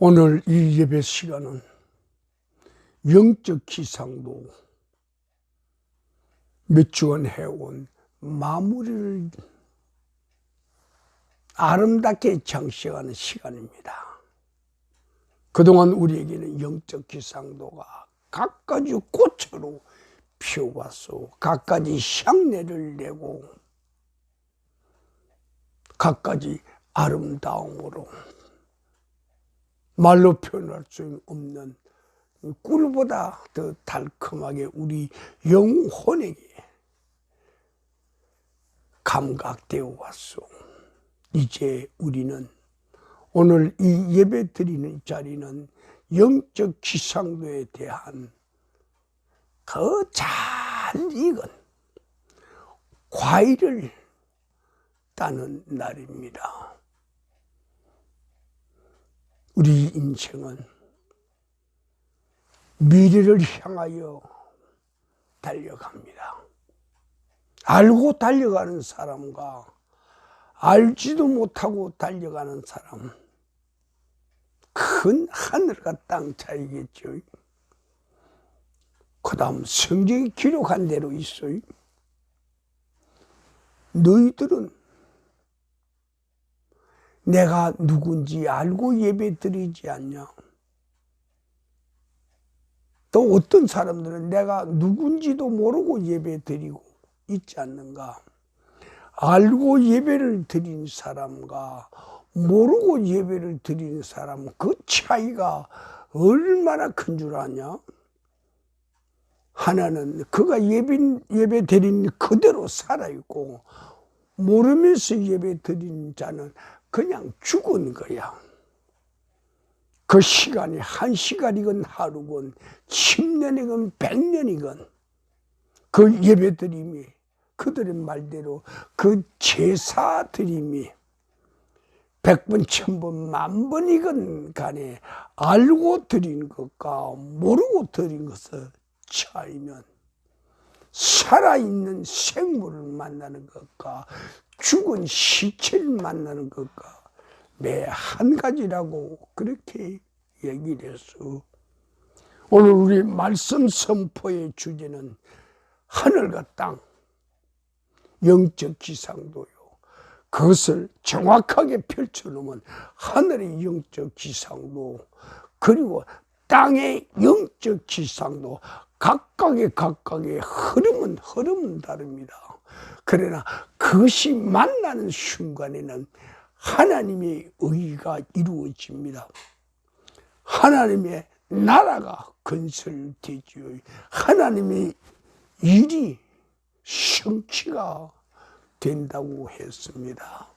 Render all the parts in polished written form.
오늘 이 예배 시간은 영적 기상도 몇 주간 해온 마무리를 아름답게 장식하는 시간입니다. 그동안 우리에게는 영적 기상도가 갖가지 꽃으로 피어왔어. 갖가지 향내를 내고 갖가지 아름다움으로 말로 표현할 수 없는 꿀보다 더 달콤하게 우리 영혼에게 감각되어 왔소. 이제 우리는 오늘 이 예배 드리는 자리는 영적 기상도에 대한 그 잘 익은 과일을 따는 날입니다. 우리 인생은 미래를 향하여 달려갑니다. 알고 달려가는 사람과 알지도 못하고 달려가는 사람, 큰 하늘과 땅 차이겠죠. 그 다음 성경이 기록한 대로 있어요. 너희들은 내가 누군지 알고 예배 드리지 않냐? 또 어떤 사람들은 내가 누군지도 모르고 예배 드리고 있지 않는가? 알고 예배를 드린 사람과 모르고 예배를 드리는 사람, 그 차이가 얼마나 큰 줄 아냐? 하나는 그가 예배 드린 그대로 살아있고, 모르면서 예배 드린 자는 그냥 죽은 거야. 그 시간이 1시간이건 하루건 10년이건 100년이건 그 예배 드림이, 그들의 말대로 그 제사 드림이 100번, 1000번, 10,000번이건 간에 알고 드린 것과 모르고 드린 것의 차이는 살아있는 생물을 만나는 것과 죽은 시체를 만나는 것과 매 한 가지라고 그렇게 얘기를 했어. 오늘 우리 말씀 선포의 주제는 하늘과 땅, 영적 기상도요. 그것을 정확하게 펼쳐놓으면 하늘의 영적 기상도, 그리고 땅의 영적 기상도, 각각의 흐름은 다릅니다. 그러나 그것이 만나는 순간에는 하나님의 의가 이루어집니다. 하나님의 나라가 건설되지요. 하나님의 일이 성취가 된다고 했습니다.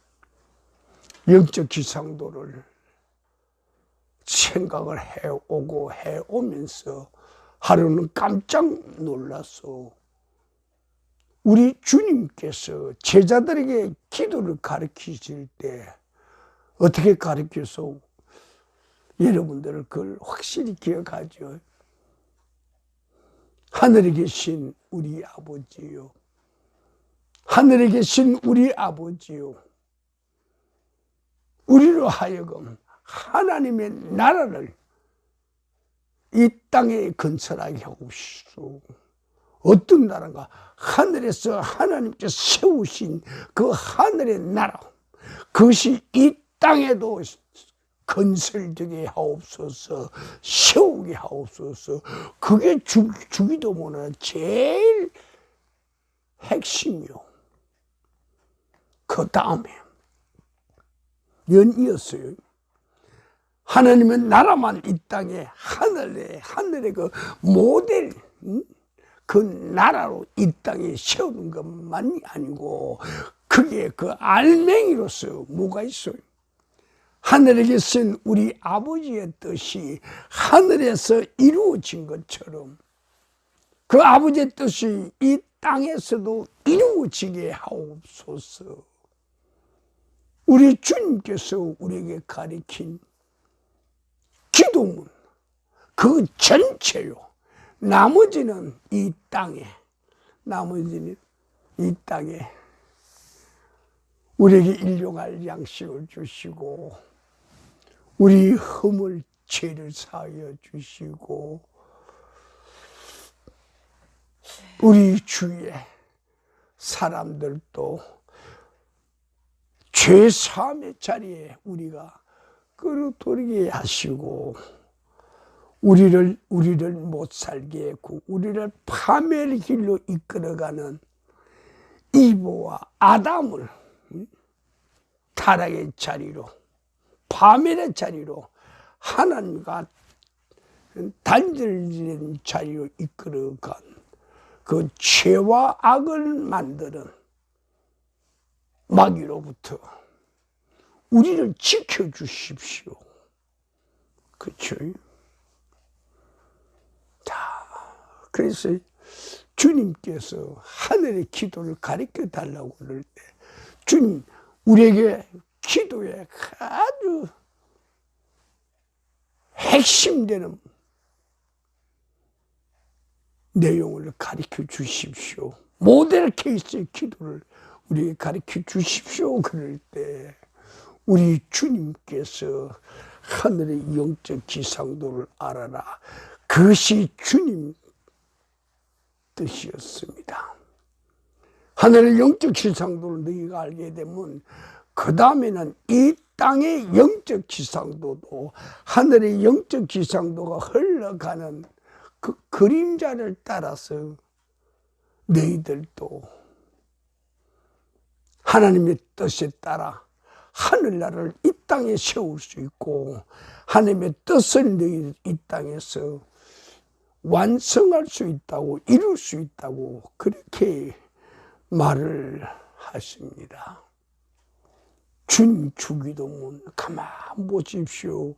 영적 기상도를 생각을 해오고 해오면서 하루는 깜짝 놀라서 우리 주님께서 제자들에게 기도를 가르치실 때 어떻게 가르쳐서 여러분들 그걸 확실히 기억하죠. 하늘에 계신 우리 아버지요, 하늘에 계신 우리 아버지요, 우리로 하여금 하나님의 나라를 이 땅에 건설하게 하옵시오. 어떤 나라가? 하늘에서 하나님께서 세우신 그 하늘의 나라, 그것이 이 땅에도 건설되게 하옵소서, 세우게 하옵소서. 그게 주기도 못하는 제일 핵심이요. 그 다음에 연이었어요. 하나님의 나라만 이 땅에 하늘의 그 모델, 그 나라로 이 땅에 세우는 것만이 아니고, 그게 그 알맹이로서 뭐가 있어요? 하늘에 계신 우리 아버지의 뜻이 하늘에서 이루어진 것처럼 그 아버지의 뜻이 이 땅에서도 이루어지게 하옵소서. 우리 주님께서 우리에게 가르친 기도문, 그 전체요. 나머지는 이 땅에 우리에게 일용할 양식을 주시고 우리 흠을 죄를 사하여 주시고 우리 주위에 사람들도 죄 사함의 자리에 우리가 끌어들이게 하시고 우리를 못 살게 하고 우리를 파멸의 길로 이끌어가는 이브와 아담을 타락의 자리로, 파멸의 자리로, 하나님과 단절된 자리로 이끌어간 그 죄와 악을 만드는 마귀로부터 우리를 지켜주십시오. 그렇죠? 자, 그래서 주님께서 하늘의 기도를 가르쳐 달라고 그럴 때 주님 우리에게 기도에 아주 핵심되는 내용을 가르쳐 주십시오. 모델 케이스의 기도를 우리에게 가르쳐 주십시오. 그럴 때 우리 주님께서 하늘의 영적 기상도를 알아라. 그것이 주님 뜻이었습니다. 하늘의 영적 기상도를 너희가 알게 되면 그 다음에는 이 땅의 영적 기상도도 하늘의 영적 기상도가 흘러가는 그 그림자를 따라서 너희들도 하나님의 뜻에 따라 하늘나라를 이 땅에 세울 수 있고 하나님의 뜻을 너희 이 땅에서 완성할 수 있다고 이룰 수 있다고 그렇게 말을 하십니다. 주님 주기도문 가만 보십시오.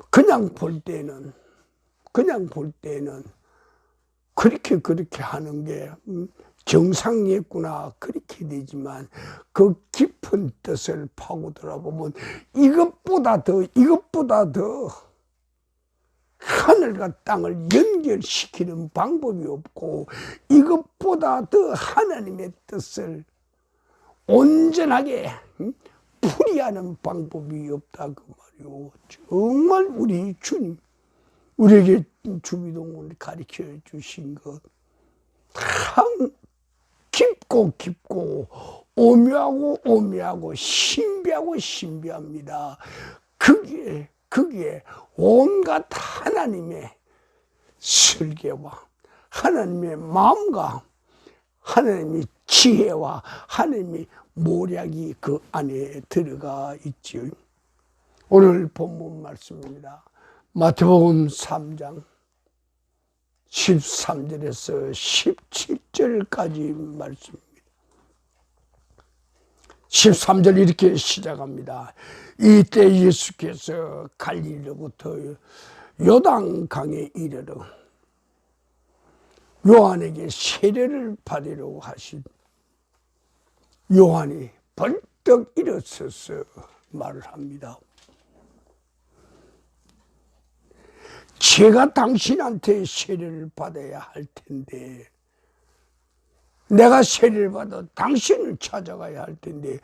그냥 볼 때는 그렇게 하는 게 정상이었구나 그렇게 되지만 그 깊은 뜻을 파고들어 보면 이것보다 더 하늘과 땅을 연결시키는 방법이 없고 이것보다 더 하나님의 뜻을 온전하게 풀이하는 방법이 없다 그 말이요. 정말 우리 주님 우리에게 주기도문을 가르쳐 주신 것 참 깊고 오묘하고 신비합니다. 그게 온갖 하나님의 설계와 하나님의 마음과 하나님의 지혜와 하나님의 모략이 그 안에 들어가 있지요. 오늘 본문 말씀입니다. 마태복음 3장 13절에서 17절까지 말씀입니다. 13절 이렇게 시작합니다. 이때 예수께서 갈릴리로부터 요단강에 이르러 요한에게 세례를 받으려고 하신 요한이 벌떡 일어서서 말을 합니다. 제가 당신한테 세례를 받아야 할 텐데 내가 세례를 받아 당신을 찾아가야 할 텐데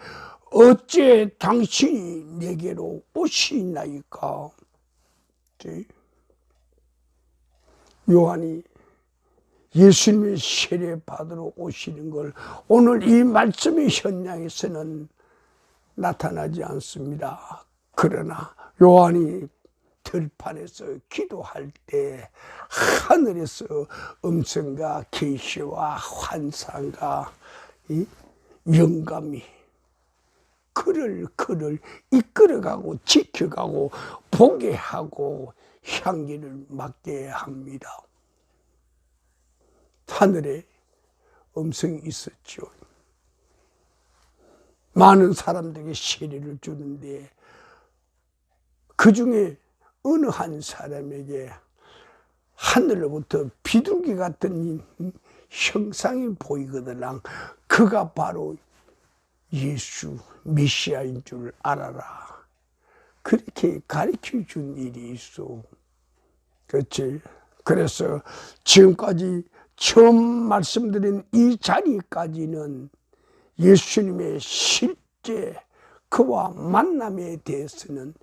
어째 당신이 내게로 오시나이까? 요한이 예수님의 세례 받으러 오시는 걸 오늘 이 말씀의 현장에서는 나타나지 않습니다. 그러나 요한이 들판에서 기도할 때 하늘에서 음성과 계시와 환상과 영감이 그를 이끌어가고 지켜가고 보게 하고 향기를 맡게 합니다. 하늘에 음성이 있었죠. 많은 사람들에게 세례를 주는데 그 중에 어느 한 사람에게 하늘로부터 비둘기 같은 형상이 보이거든. 그가 바로 예수 메시아인 줄 알아라. 그렇게 가르쳐 준 일이 있어. 그렇지? 그래서 지금까지 처음 말씀드린 이 자리까지는 예수님의 실제 그와 만남에 대해서는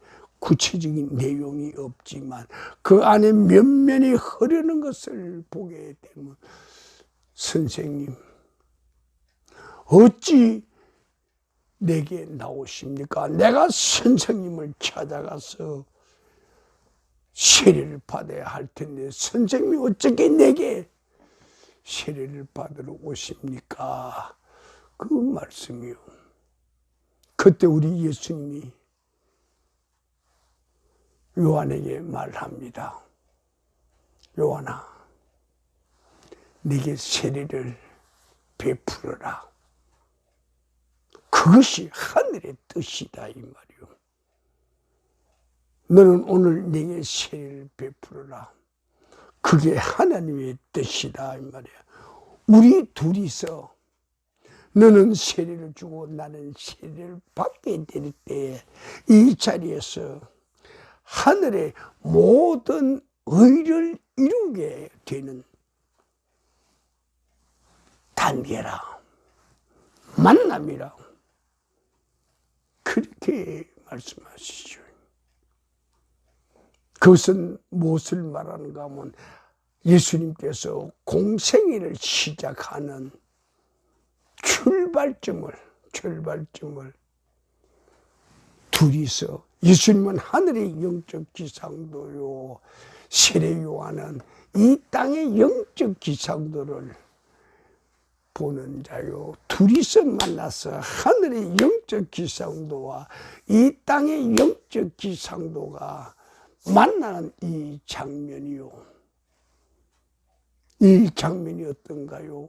구체적인 내용이 없지만 그 안에 면면이 흐르는 것을 보게 되면 선생님 어찌 내게 나오십니까? 내가 선생님을 찾아가서 세례를 받아야 할 텐데 선생님이 어떻게 내게 세례를 받으러 오십니까? 그 말씀이요. 그때 우리 예수님이 요한에게 말합니다. 요한아, 내게 세례를 베풀어라. 그것이 하늘의 뜻이다 이 말이요. 너는 오늘 내게 세례를 베풀어라. 그게 하나님의 뜻이다 이 말이야. 우리 둘이서 너는 세례를 주고 나는 세례를 받게 될 때 이 자리에서 하늘의 모든 의를 이루게 되는 단계라, 만남이라, 그렇게 말씀하시죠. 그것은 무엇을 말하는가 하면 예수님께서 공생애를 시작하는 출발점을 둘이서, 예수님은 하늘의 영적 기상도요, 세례 요한은 이 땅의 영적 기상도를 보는 자요, 둘이서 만나서 하늘의 영적 기상도와 이 땅의 영적 기상도가 만나는 이 장면이요. 이 장면이 어떤가요?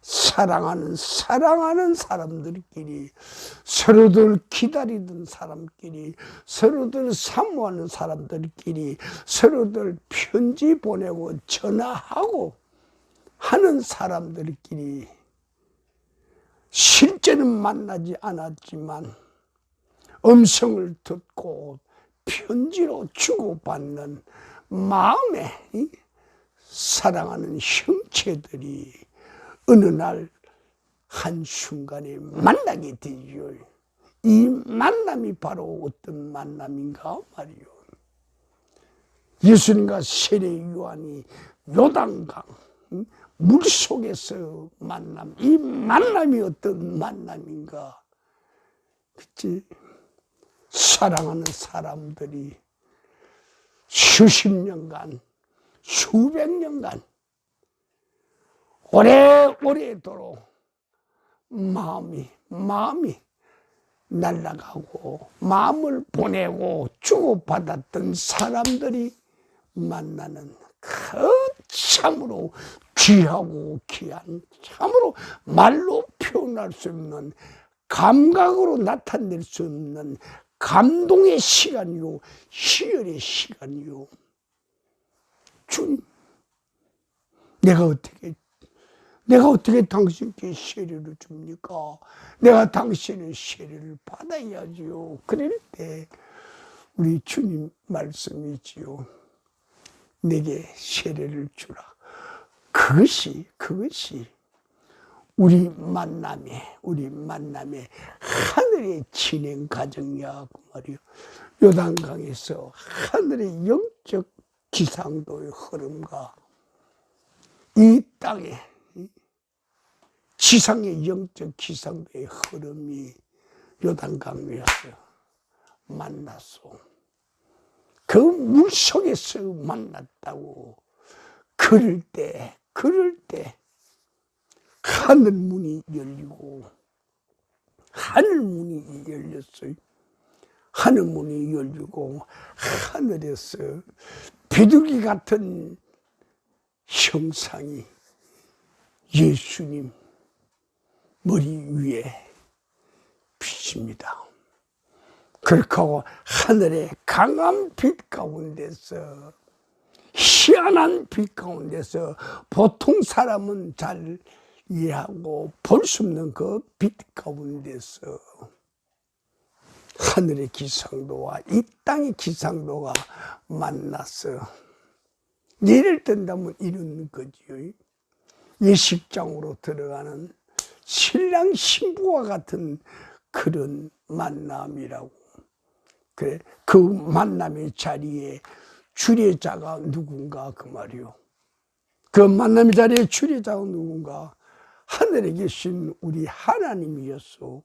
사랑하는 사람들끼리, 서로들 기다리던 사람끼리, 서로들 사모하는 사람들끼리, 서로들 편지 보내고 전화하고 하는 사람들끼리 실제는 만나지 않았지만 음성을 듣고 편지로 주고받는 마음에 사랑하는 형체들이 어느 날 한순간에 만나게 되죠. 이 만남이 바로 어떤 만남인가 말이요. 예수님과 세례 요한이 요단강 물속에서 만남, 이 만남이 어떤 만남인가. 그치? 사랑하는 사람들이 수십 년간, 수백 년간 오래도록 마음이 날아가고 마음을 보내고 주고받았던 사람들이 만나는 그 참으로 귀하고 귀한, 참으로 말로 표현할 수 없는, 감각으로 나타낼 수 없는 감동의 시간이요, 희열의 시간이요. 주님, 내가 어떻게 당신께 세례를 줍니까? 내가 당신의 세례를 받아야지요. 그럴 때 우리 주님 말씀이지요. 내게 세례를 주라. 그것이 우리 만남의 하늘의 진행 과정이야 그 말이요. 요단강에서 하늘의 영적 기상도의 흐름과 이 땅의 지상의 영적 기상도의 흐름이 요단강 위에서 만났어. 그 물속에서 만났다고. 그럴 때 하늘 문이 열리고, 하늘 문이 열렸어요. 하늘 문이 열리고 하늘에서 비둘기 같은 형상이 예수님 머리 위에 비칩니다. 그렇게 하고 하늘의 강한 빛 가운데서, 희한한 빛 가운데서, 보통 사람은 잘 이해하고 볼 수 없는 그 빛 가운데서 하늘의 기상도와 이 땅의 기상도가 만나서, 예를 든다면 이런 거지요. 예식장으로 들어가는 신랑 신부와 같은 그런 만남이라고. 그래, 그 만남의 자리에 주례자가 누군가 그 말이요. 그 만남의 자리에 주례자가 누군가? 하늘에 계신 우리 하나님이었어.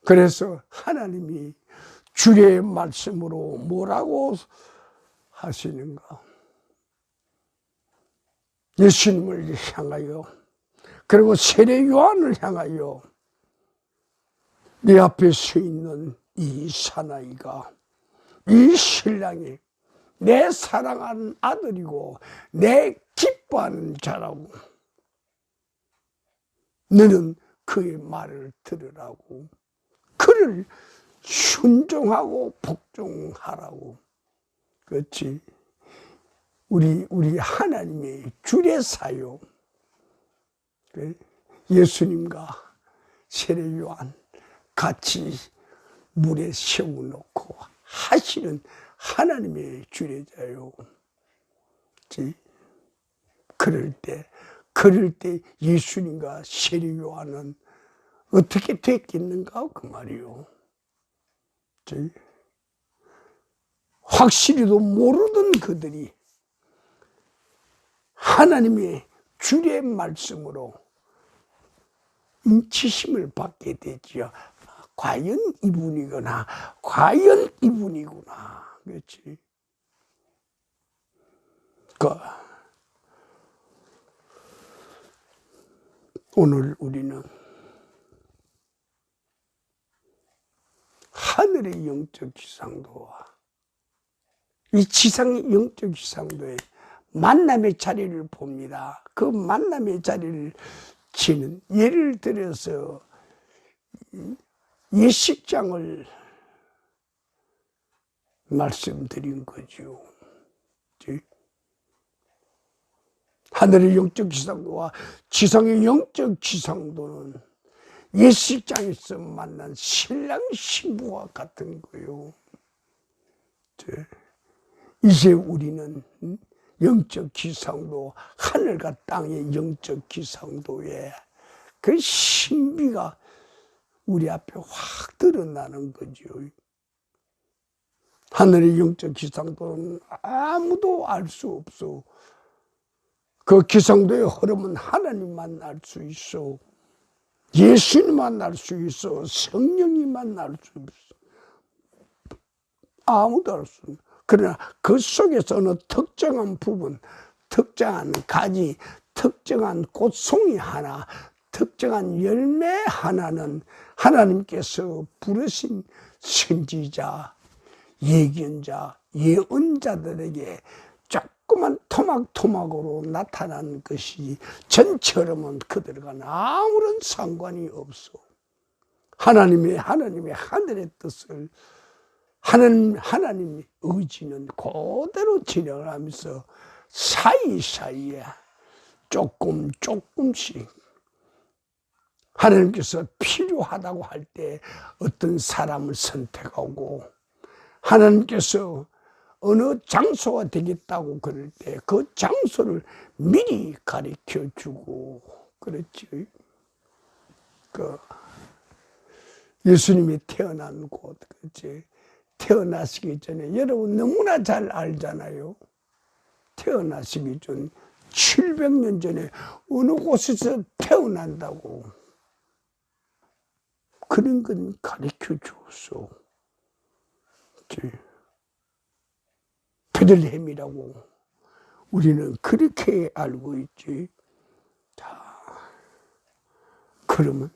그래서 하나님이 주례의 말씀으로 뭐라고 하시는가? 예수님을 향하여, 그리고 세례 요한을 향하여 네 앞에 서 있는 이 사나이가, 이 신랑이 내 사랑하는 아들이고 내 기뻐하는 자라고, 너는 그의 말을 들으라고, 그를 순종하고 복종하라고. 그렇지? 우리 하나님의 주례사요. 예수님과 세례 요한 같이 물에 세워놓고 하시는 하나님의 주례자요. 그럴 때 예수님과 세례 요한은 어떻게 됐겠는가 그 말이요. 확실히도 모르던 그들이 하나님의 주례 말씀으로 인치심을 받게 되지요. 과연 이분이구나, 과연 이분이구나. 그렇지? 오늘 우리는 하늘의 영적 기상도와 이 지상의 영적 기상도의 만남의 자리를 봅니다. 그 만남의 자리를 지는, 예를 들어서 예식장을 말씀드린 거죠. 하늘의 영적 기상도와 지상의 영적 기상도는 예식장에서 만난 신랑 신부와 같은 거요. 이제 우리는 영적 기상도, 하늘과 땅의 영적 기상도에 그 신비가 우리 앞에 확 드러나는 거죠. 하늘의 영적 기상도는 아무도 알 수 없어. 그 기상도의 흐름은 하나님만 알 수 있어. 예수님만 알 수 있어. 성령님만 알 수 있어. 아무도 알 수 없어. 그러나 그 속에서 어느 특정한 부분, 특정한 가지, 특정한 꽃송이 하나, 특정한 열매 하나는 하나님께서 부르신 선지자, 예견자, 예언자들에게 조그만 토막토막으로 나타난 것이 전처럼은 그들과는 아무런 상관이 없어. 하나님의 하늘의 뜻을 하나님의 의지는 그대로 진행을 하면서 사이사이에 조금씩 하나님께서 필요하다고 할 때 어떤 사람을 선택하고, 하나님께서 어느 장소가 되겠다고 그럴 때 그 장소를 미리 가르쳐 주고, 그렇지. 예수님이 태어난 곳, 그렇지. 태어나시기 전에 여러분 너무나 잘 알잖아요. 태어나시기 전 700년 전에 어느 곳에서 태어난다고 그런 건 가르쳐 주었어. 베들레헴이라고 우리는 그렇게 알고 있지. 자, 그러면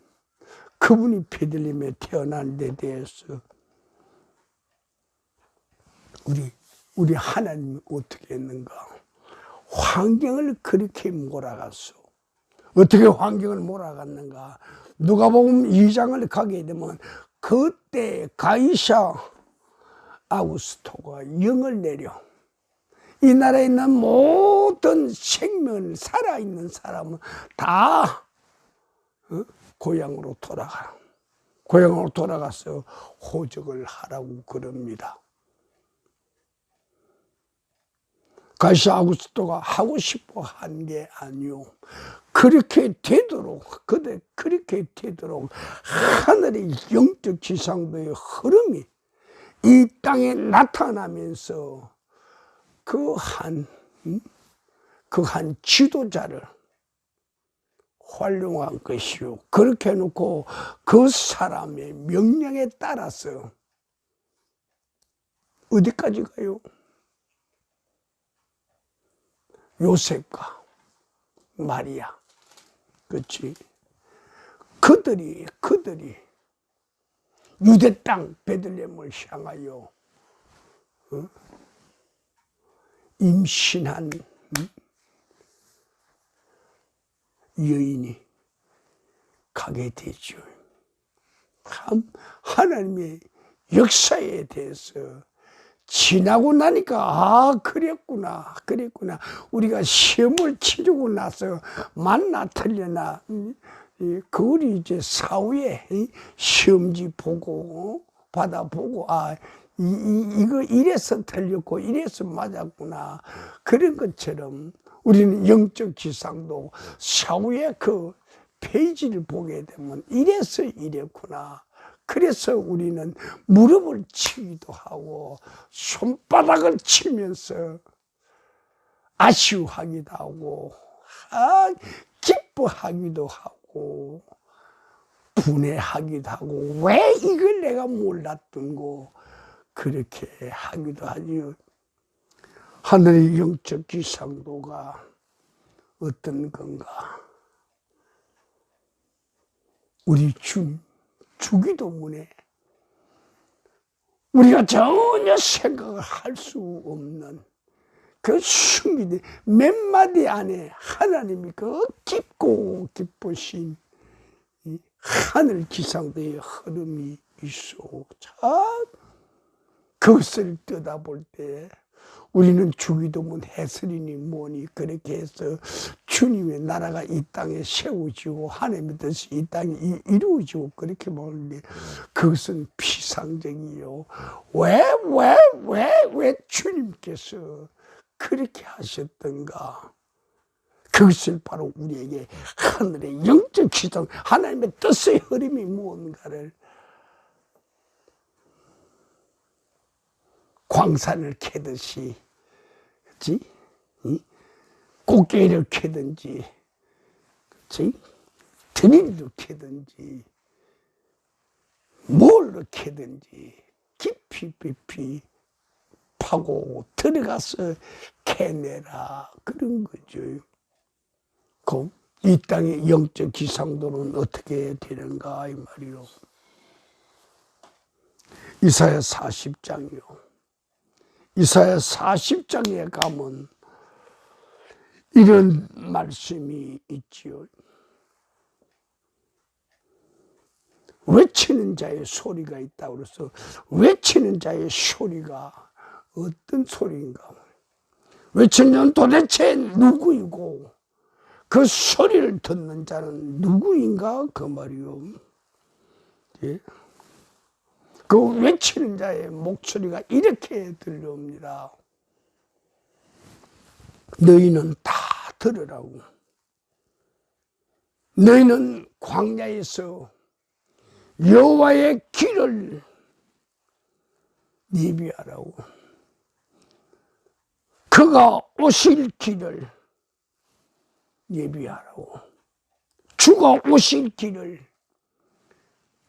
그분이 베들레헴에 태어난 데 대해서 우리 하나님이 어떻게 했는가? 환경을 그렇게 몰아갔어. 어떻게 환경을 몰아갔는가? 누가복음 2장을 가게 되면 그때 가이사 아우구스토가 영을 내려 이 나라에 있는 모든 생명을, 살아있는 사람은 다 고향으로 돌아가. 고향으로 돌아가서 호적을 하라고 그럽니다. 가이사 아우구스토가 하고 싶어 한 게 아니요. 그렇게 되도록 하늘의 영적 지상도의 흐름이 이 땅에 나타나면서 그 한 지도자를 활용한 것이요. 그렇게 해놓고 그 사람의 명령에 따라서 어디까지 가요? 요셉과 마리아. 그렇지? 그들이 유대 땅 베들레헴을 향하여 임신한 여인이 가게 되죠. 참 하나님의 역사에 대해서 지나고 나니까 그랬구나. 우리가 시험을 치르고 나서 맞나 틀려나 그걸 이제 사후에 시험지 보고 받아보고 이거 이래서 틀렸고 이래서 맞았구나. 그런 것처럼 우리는 영적 지상도 사후에 그 페이지를 보게 되면 이래서 이랬구나. 그래서 우리는 무릎을 치기도 하고 손바닥을 치면서 아쉬워하기도 하고 기뻐하기도 하고 분해하기도 하고 왜 이걸 내가 몰랐던 거 그렇게 하기도 하지요. 하늘의 영적 기상도가 어떤 건가? 우리 주기도문에 우리가 전혀 생각을 할 수 없는 그 숨기는 몇 마디 안에 하나님이 그 깊고 깊으신 하늘 기상도의 흐름이 있어. 참 그것을 떠다볼 때 우리는 주기도문 해설이니 뭐니 그렇게 해서 주님의 나라가 이 땅에 세워지고 하나님의 뜻이 이 땅에 이루어지고 그렇게 보는데 그것은 피상적이요. 왜 주님께서 그렇게 하셨던가? 그것을 바로 우리에게 하늘의 영적 기상, 하나님의 뜻의 흐름이 무언가를 광산을 캐듯이, 그렇지? 꽃게를 캐든지, 그렇지? 드릴로 캐든지, 뭘로 캐든지 깊이 파고 들어가서 캐내라 그런 거죠. 그럼 이 땅의 영적 기상도는 어떻게 되는가 이 말이요. 이사야 40장이요. 이사야 40장에 가면 이런 말씀이 있지요. 외치는 자의 소리가 있다고 그래서 외치는 자의 소리가 어떤 소리인가? 외치는 자는 도대체 누구이고 그 소리를 듣는 자는 누구인가? 그 말이요. 예? 그 외치는 자의 목소리가 이렇게 들려옵니다. 너희는 다 들으라고. 너희는 광야에서 여호와의 길을 예비하라고. 그가 오실 길을 예비하라고. 주가 오실 길을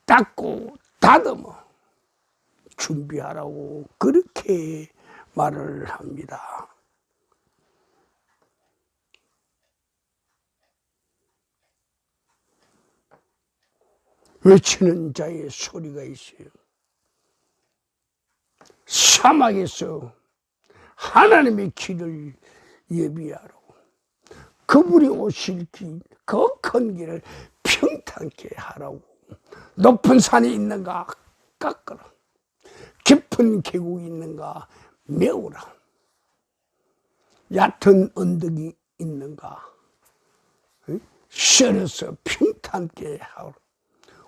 닦고 다듬어 준비하라고 그렇게 말을 합니다. 외치는 자의 소리가 있어요. 사막에서 하나님의 길을 예비하라고. 그분이 오실 길, 그 큰 길을 평탄케 하라고. 높은 산이 있는가 깎아라. 깊은 계곡이 있는가 메우라. 얕은 언덕이 있는가 썰어서 평탄케 하라.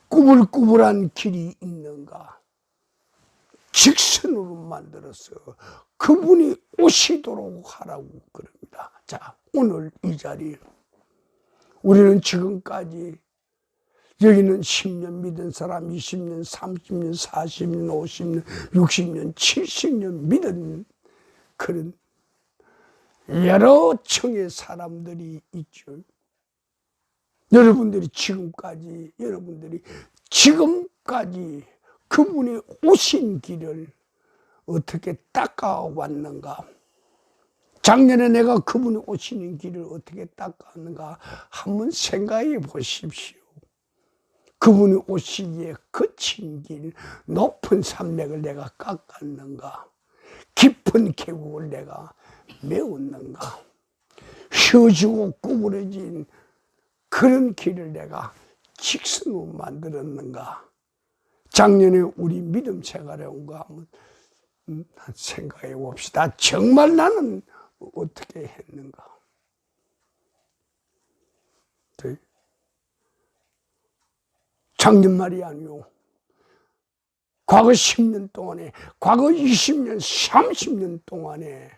꾸불꾸불한 길이 있는가 직선으로 만들어서 그분이 오시도록 하라고 그럽니다. 자, 오늘 이 자리에 우리는 지금까지 여기는 10년 믿은 사람, 20년, 30년, 40년, 50년, 60년, 70년 믿은 그런 여러 층의 사람들이 있죠. 여러분들이 지금까지 그분이 오신 길을 어떻게 닦아왔는가? 작년에 내가 그분이 오시는 길을 어떻게 닦았는가? 한번 생각해 보십시오. 그분이 오시기에 거친 길, 높은 산맥을 내가 깎았는가? 깊은 계곡을 내가 메웠는가? 휘어지고 구부러진 그런 길을 내가 직선으로 만들었는가? 작년에 우리 믿음 생활에 온 거 한번 생각해 봅시다. 정말 나는 어떻게 했는가? 작년 말이 아니오. 과거 10년 동안에, 과거 20년, 30년 동안에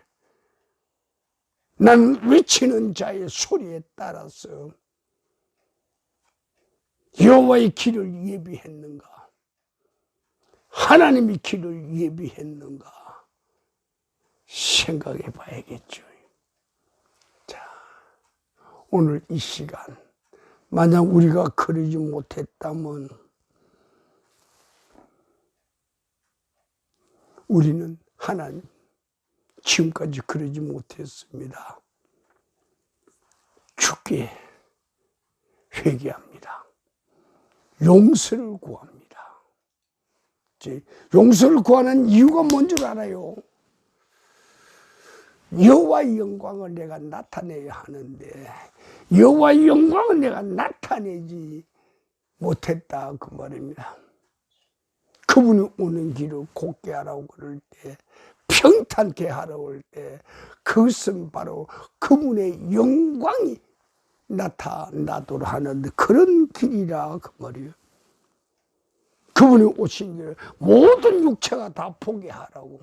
나는 외치는 자의 소리에 따라서 여호와의 길을 예비했는가? 하나님의 길을 예비했는가? 생각해 봐야겠죠. 자, 오늘 이 시간 만약 우리가 그러지 못했다면 우리는 하나님 지금까지 그러지 못했습니다. 주께 회개합니다. 용서를 구합니다. 용서를 구하는 이유가 뭔 줄 알아요? 여호와의 영광을 내가 나타내야 하는데 여호와의 영광을 내가 나타내지 못했다 그 말입니다. 그분이 오는 길을 곱게 하라고 그럴 때, 평탄케 하라고 할 때, 그것은 바로 그분의 영광이 나타나도록 하는 그런 길이라 그 말이에요. 그분이 오신 길 모든 육체가 다 보게 하라고.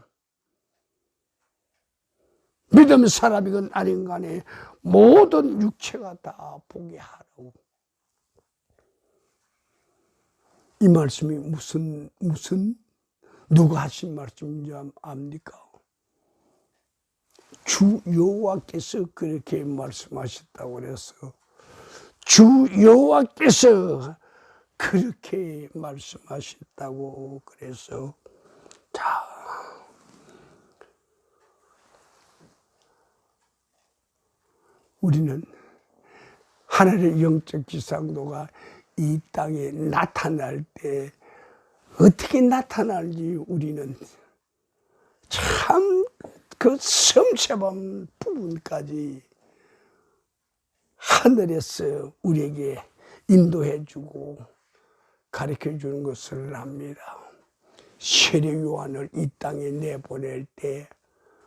믿음의 사람이건 아닌 간에 모든 육체가 다 보게 하라고. 이 말씀이 무슨 누가 하신 말씀인지 압니까? 주 여호와께서 그렇게 말씀하셨다고 그래서 주 여호와께서 그렇게 말씀하셨다고 그래서 자, 우리는 하늘의 영적 지상도가 이 땅에 나타날 때 어떻게 나타날지 우리는 참 그 섬세한 부분까지 하늘에서 우리에게 인도해 주고 가르쳐 주는 것을 압니다. 세례 요한을 이 땅에 내보낼 때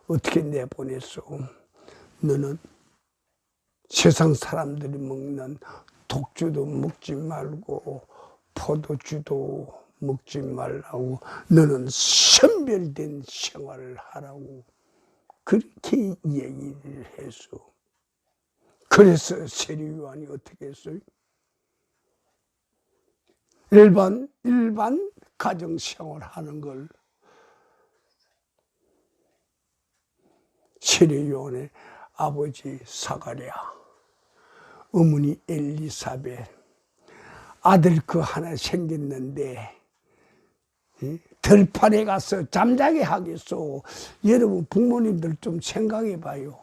어떻게 내보냈어? 너는 세상 사람들이 먹는 독주도 먹지 말고 포도주도 먹지 말라고, 너는 선별된 생활을 하라고 그렇게 얘기를 했어. 그래서 세례 요한이 어떻게 했어요? 일반 가정생활 하는 걸 세례 요한의 아버지 사가랴, 어머니 엘리사벳, 아들 그 하나 생겼는데 들판에 가서 잠자게 하겠소. 여러분 부모님들 좀 생각해 봐요.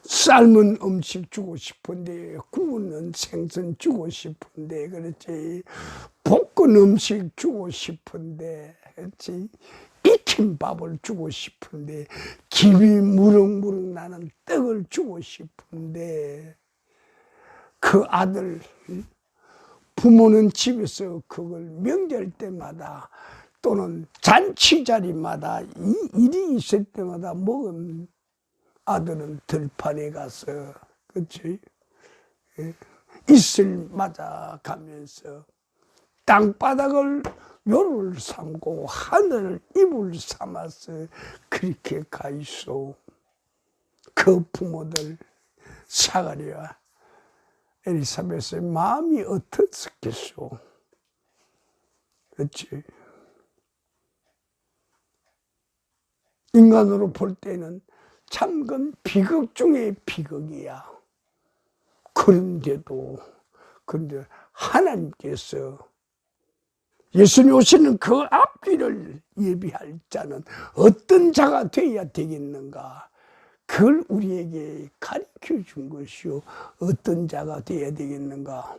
삶은 음식 주고 싶은데, 구운 생선 주고 싶은데, 그렇지. 볶은 음식 주고 싶은데, 그렇지. 익힌 밥을 주고 싶은데, 김이 무럭무럭 나는 떡을 주고 싶은데, 그 아들, 부모는 집에서 그걸 명절 때마다 또는 잔치 자리마다 일이 있을 때마다 먹은 아들은 들판에 가서, 그치? 이슬 맞아 가면서 땅바닥을 요를 삼고 하늘을 이불 삼아서 그렇게 가 있어. 그 부모들 사가랴와 엘리사벳의 마음이 어떻겠소? 그렇지? 인간으로 볼 때는 참 그건 비극 중에 비극이야. 그런데 하나님께서 예수님 오시는 그 앞길을 예비할 자는 어떤 자가 되어야 되겠는가? 그걸 우리에게 가르쳐 준 것이요. 어떤 자가 되어야 되겠는가?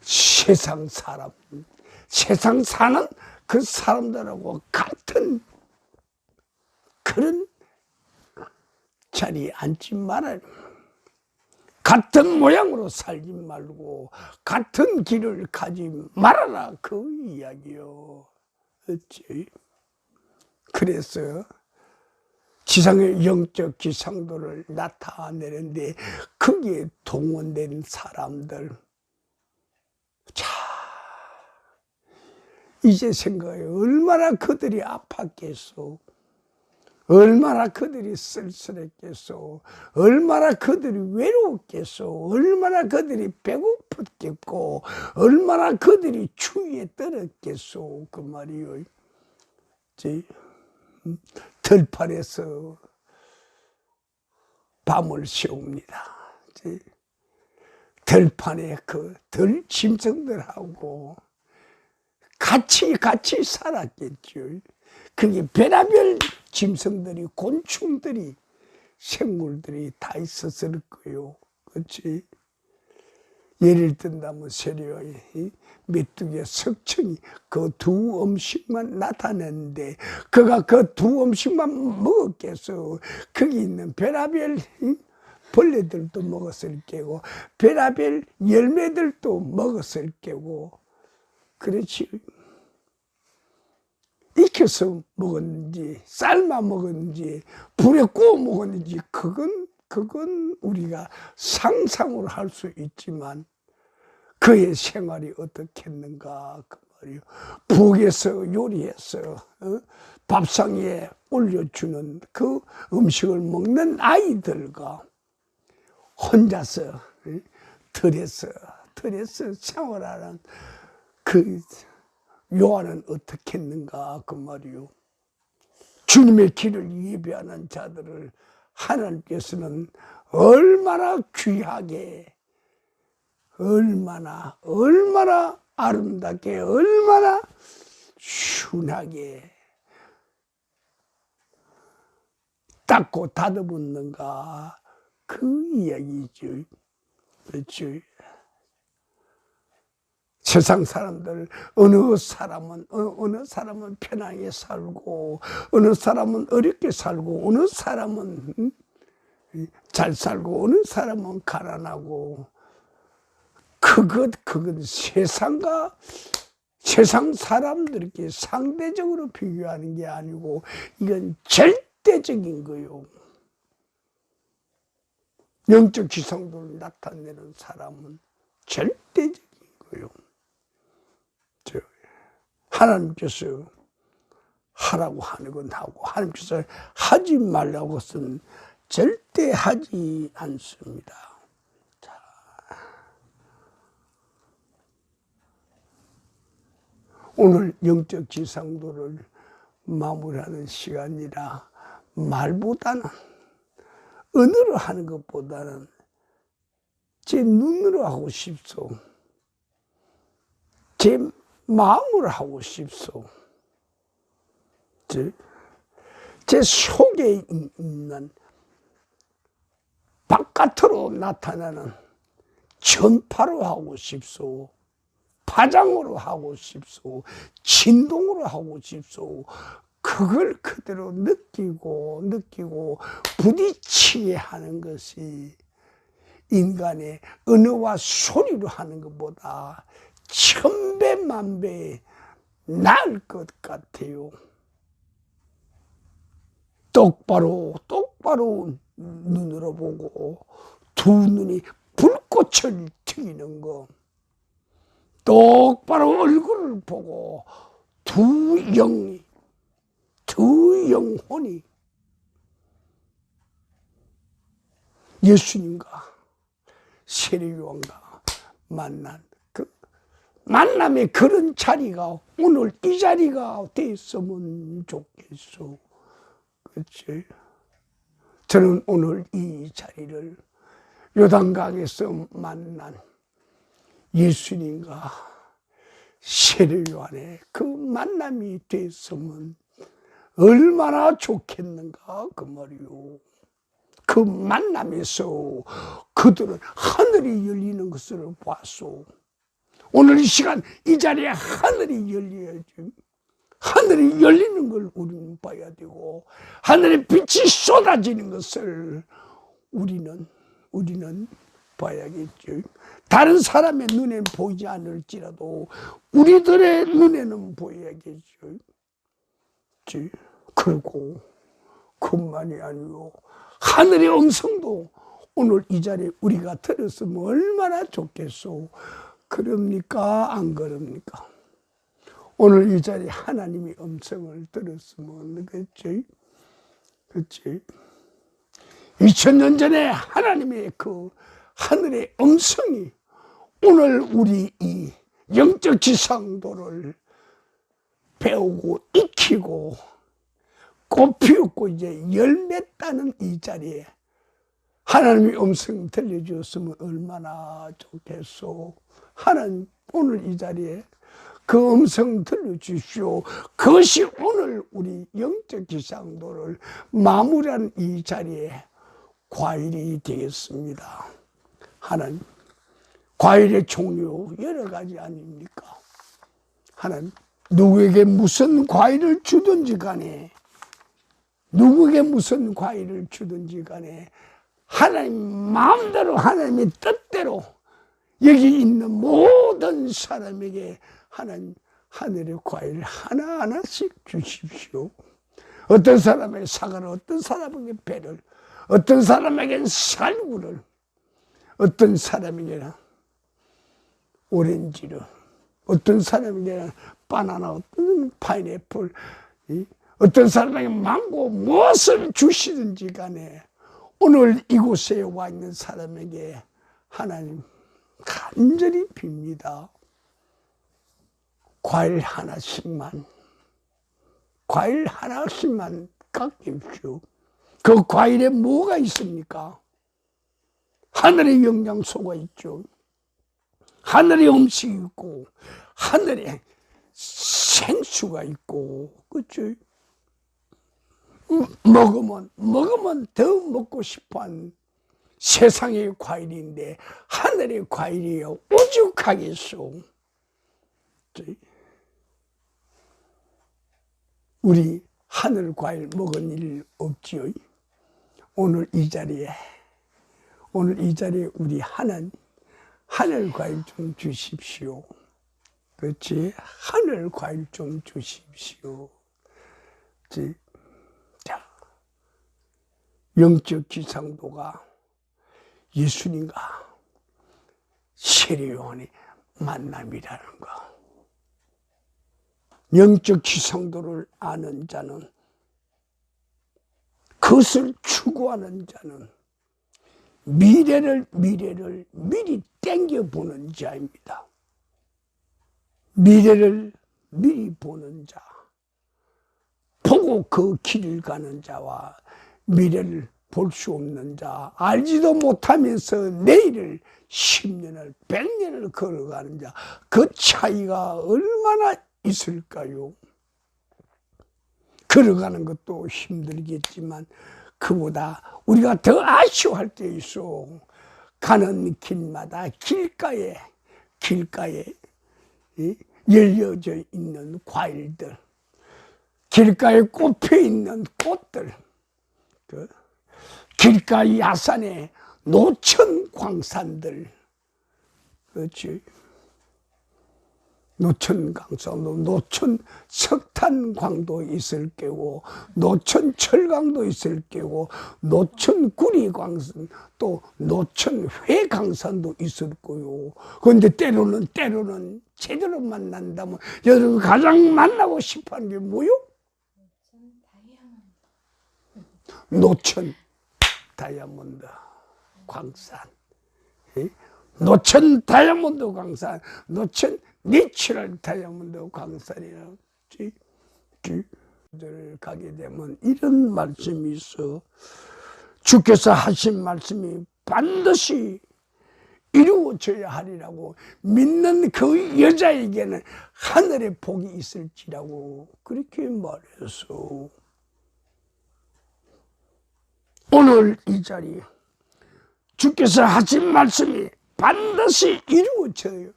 세상 사는 그 사람들하고 같은 그런 자리에 앉지 말아요. 같은 모양으로 살지 말고 같은 길을 가지 말아라, 그 이야기요. 그렇지? 그래서 지상의 영적 기상도를 나타내는데 거기에 동원된 사람들, 자, 이제 생각해. 얼마나 그들이 아팠겠소. 얼마나 그들이 쓸쓸했겠소. 얼마나 그들이 외로웠겠소. 얼마나 그들이 배고팠겠고, 얼마나 그들이 추위에 떨었겠소. 그 말이요. 들판에서 밤을 새웁니다. 들판에 그 들 짐승들하고 같이 살았겠죠. 그게 별의별 짐승들이, 곤충들이, 생물들이 다 있었을 거예요. 그렇지? 예를 든다면 세리와의 메뚜기의 석청이 그 두 음식만 나타냈는데 그가 그 두 음식만 먹었겠어. 거기 있는 별의별 벌레들도 먹었을 게고 별의별 열매들도 먹었을 게고, 그렇지? 익혀서 먹었는지 삶아 먹었는지 불에 구워 먹었는지 그건 우리가 상상으로 할 수 있지만 그의 생활이 어떻겠는가 그 말이요. 부엌에서 요리해서 밥상 위에 올려주는 그 음식을 먹는 아이들과 혼자서 들에서 생활하는 그 요한은 어떻겠는가 그 말이요. 주님의 길을 예배하는 자들을 하나님께서는 얼마나 귀하게, 얼마나 아름답게, 얼마나 순하게 닦고 다듬었는가 그 이야기죠. 그렇죠? 세상 사람들 어느 사람은 편하게 살고 어느 사람은 어렵게 살고 어느 사람은 잘 살고 어느 사람은 가난하고, 그건 세상 사람들께 상대적으로 비교하는 게 아니고 이건 절대적인 거요. 영적 지성도를 나타내는 사람은 절대적인 거요. 하나님께서 하라고 하는 건 하고 하나님께서 하지 말라고 것은 절대 하지 않습니다. 자, 오늘 영적 지상도를 마무리하는 시간이라 말보다는 언어로 하는 것보다는 제 눈으로 하고 싶소. 제 마음으로 하고 싶소. 제 속에 있는 바깥으로 나타나는 전파로 하고 싶소. 파장으로 하고 싶소. 진동으로 하고 싶소. 그걸 그대로 느끼고 부딪히게 하는 것이 인간의 언어와 소리로 하는 것보다 천배 만배 나을 것 같아요. 똑바로 눈으로 보고 두 눈이 불꽃을 튀기는 거, 똑바로 얼굴을 보고 두 영혼이 예수님과 세례요한과 만난 그 만남의 그런 자리가 오늘 이 자리가 됐으면 좋겠소. 그렇지? 저는 오늘 이 자리를 요단강에서 만난 예수님과 세례요한의 그 만남이 됐으면 얼마나 좋겠는가 그 말이요. 그 만남에서 그들은 하늘이 열리는 것을 봤소. 오늘 이 시간 이 자리에 하늘이 열려야지. 하늘이 열리는 걸 우리는 봐야 되고 하늘의 빛이 쏟아지는 것을 우리는 봐야겠죠. 다른 사람의 눈에는 보이지 않을지라도 우리들의 눈에는 보여야겠죠. 그리고 그뿐만이 아니고 하늘의 음성도 오늘 이 자리에 우리가 들었으면 얼마나 좋겠소. 그럽니까 안 그럽니까? 오늘 이 자리에 하나님의 음성을 들었으면 그렇지? 그렇지? 2000년 전에 하나님의 그 하늘의 음성이 오늘 우리 이 영적 지상도를 배우고 익히고 꽃 피웠고 이제 열매 따는 이 자리에 하나님의 음성 들려주었으면 얼마나 좋겠소. 하나님 오늘 이 자리에 그 음성 들려주시오. 그것이 오늘 우리 영적 지상도를 마무리한 이 자리에 과일이 되겠습니다. 하나님, 과일의 종류 여러 가지 아닙니까? 하나님, 누구에게 무슨 과일을 주든지 간에 누구에게 무슨 과일을 주든지 간에 하나님 마음대로 하나님의 뜻대로 여기 있는 모든 사람에게 하나님 하늘의 과일 하나하나씩 주십시오. 어떤 사람에게 사과를, 어떤 사람에게 배를, 어떤 사람에게는 살구를, 어떤 사람에게는 오렌지를, 어떤 사람에게는 바나나, 어떤 파인애플, 어떤 사람에게 망고, 무엇을 주시든지 간에 오늘 이곳에 와 있는 사람에게 하나님 간절히 빕니다. 과일 하나씩만 깎십시오. 그 과일에 뭐가 있습니까? 하늘의 영양소가 있죠. 하늘의 음식이 있고 하늘의 생수가 있고, 그렇죠? 먹으면 더 먹고 싶어하는 세상의 과일인데 하늘의 과일이요 오죽하겠소. 우리 하늘 과일 먹은 일 없지요? 오늘 이 자리에 우리 하늘 과일 좀 주십시오. 그렇지? 하늘 과일 좀 주십시오. 자, 영적 지상도가 예수님과 세례요한의 만남이라는 거. 영적 지상도를 아는 자는, 그것을 추구하는 자는 미래를 미리 땡겨보는 자입니다. 미래를 미리 보는 자, 보고 그 길을 가는 자와 미래를 볼 수 없는 자, 알지도 못하면서 내일을 10년을 100년을 걸어가는 자, 그 차이가 얼마나 있을까요? 걸어가는 것도 힘들겠지만 그보다 우리가 더 아쉬워할 때 있어. 가는 길마다 길가에 열려져 있는 과일들, 길가에 꼽혀 있는 꽃들, 길가 야산에 노천 광산들, 그렇지? 노천 강산도, 노천 석탄광도 있을 게고, 노천 철강도 있을 게고, 노천 구리광산, 또 노천 회강산도 있을 거요. 그런데 때로는 제대로 만난다면 여러분 가장 만나고 싶어하는 게 뭐요? 노천 다이아몬드. 광산, 노천 다이아몬드 광산, 노천 내추럴 다이아몬드 광산이라고 가게 되면 이런 말씀이 있어. 주께서 하신 말씀이 반드시 이루어져야 하리라고 믿는 그 여자에게는 하늘의 복이 있을지라고 그렇게 말해서 오늘 이 자리에 주께서 하신 말씀이 반드시 이루어져요.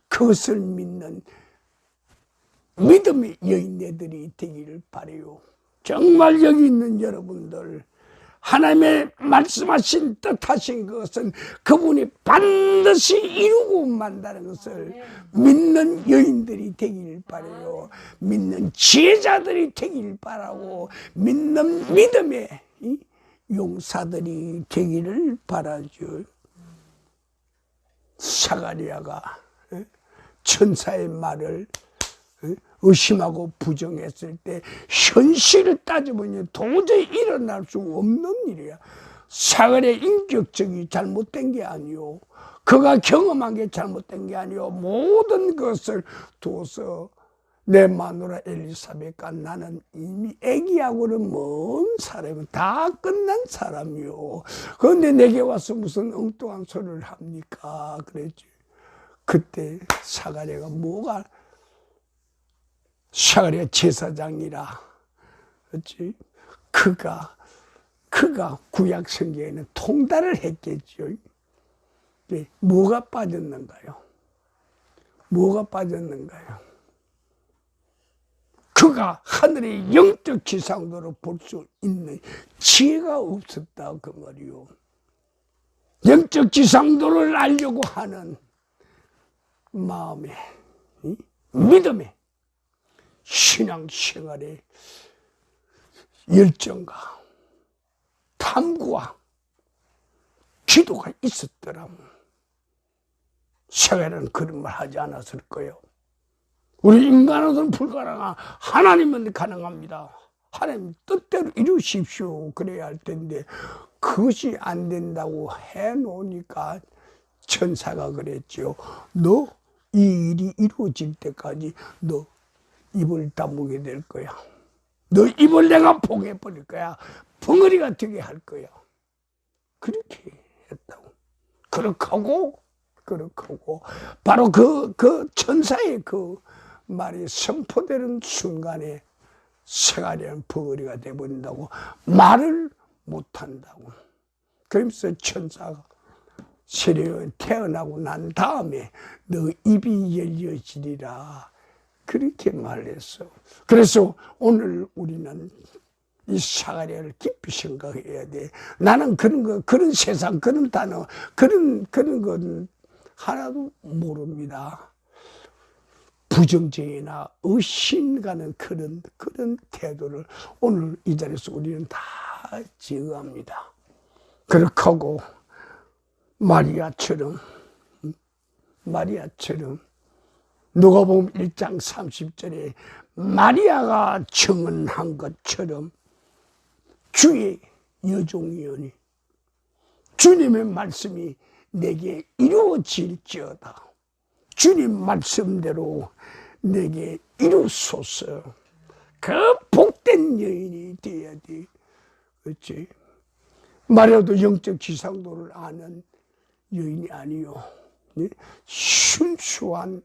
그것을 믿는 믿음의 여인네들이 되기를 바라요. 정말 여기 있는 여러분들, 하나님의 말씀하신 뜻하신 것은 그분이 반드시 이루고 만다는 것을 믿는 여인들이 되길 바라요. 믿는 지혜자들이 되길 바라고 믿는 믿음의 용사들이 되기를 바라죠. 사가랴가 천사의 말을 의심하고 부정했을 때 현실을 따져보니 도저히 일어날 수 없는 일이야. 사가랴의 인격적이 잘못된 게 아니요, 그가 경험한 게 잘못된 게 아니요, 모든 것을 두어서 내 마누라 엘리사벳과 나는 이미 애기하고는 먼 사람이요, 다 끝난 사람이요, 그런데 내게 와서 무슨 엉뚱한 소리를 합니까? 그랬지. 그때 사가랴가 뭐가, 사가랴 제사장이라, 그렇지? 그가 구약 성경에는 통달을 했겠죠. 네, 뭐가 빠졌는가요? 뭐가 빠졌는가요? 그가 하늘의 영적 지상도로 볼 수 있는 지혜가 없었다 그 말이요. 영적 지상도를 알려고 하는 마음에, 믿음에, 신앙생활의 열정과 탐구와 기도가 있었더라면 사가랴는 그런 말 하지 않았을 거예요. 우리 인간으로는 불가능한 하나님은 가능합니다. 하나님 뜻대로 이루십시오 그래야 할 텐데 그것이 안 된다고 해놓으니까 천사가 그랬죠. 너 이 일이 이루어질 때까지 너 입을 다무게 될 거야. 너 입을 내가 포개버릴 거야. 벙어리가 되게 할 거야. 그렇게 했다고. 그렇고 바로 그 천사의 그 말이 선포되는 순간에 사가랴는 벙어리가 돼버린다고, 말을 못한다고. 그러면서 천사가 세례요한 태어나고 난 다음에 너 입이 열려지리라 그렇게 말했어. 그래서 오늘 우리는 이 사가랴를 깊이 생각해야 돼. 나는 그런 세상, 그런 단어, 그런 건 하나도 모릅니다. 부정적이나 의심 가는 그런 태도를 오늘 이 자리에서 우리는 다 제거합니다. 그렇게 하고 마리아처럼 누가복음 1장 30절에 마리아가 증언한 것처럼 주의 여종이오니 주님의 말씀이 내게 이루어질지어다. 주님 말씀대로 내게 이루소서. 그 복된 여인이 되어야 돼. 그렇지? 마리아도 영적 지상도를 아는 여인이 아니요, 순수한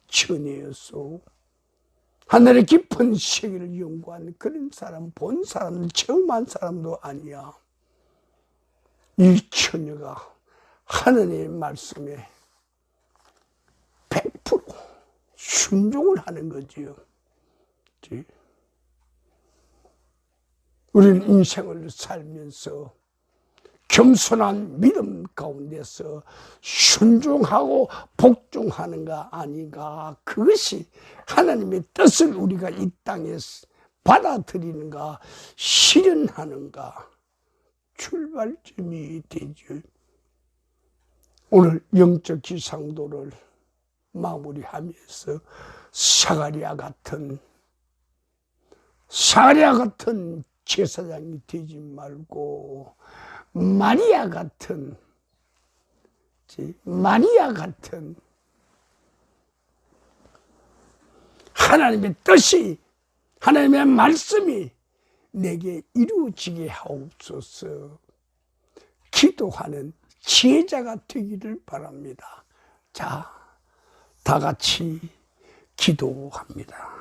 처녀였어. 하늘의 깊은 세계를 연구한 그런 사람, 본 사람, 처음 한 사람도 아니야. 이 처녀가 하느님의 말씀에 100% 순종을 하는 거지요. 우리는 인생을 살면서 겸손한 믿음 가운데서 순종하고 복종하는가 아닌가, 그것이 하나님의 뜻을 우리가 이 땅에 받아들이는가 실현하는가 출발점이 되죠. 오늘 영적 지상도를 마무리하면서 사가랴 같은 제사장이 되지 말고 마리아 같은 하나님의 뜻이, 하나님의 말씀이 내게 이루어지게 하옵소서. 기도하는 지혜자가 되기를 바랍니다. 자, 다 같이 기도합니다.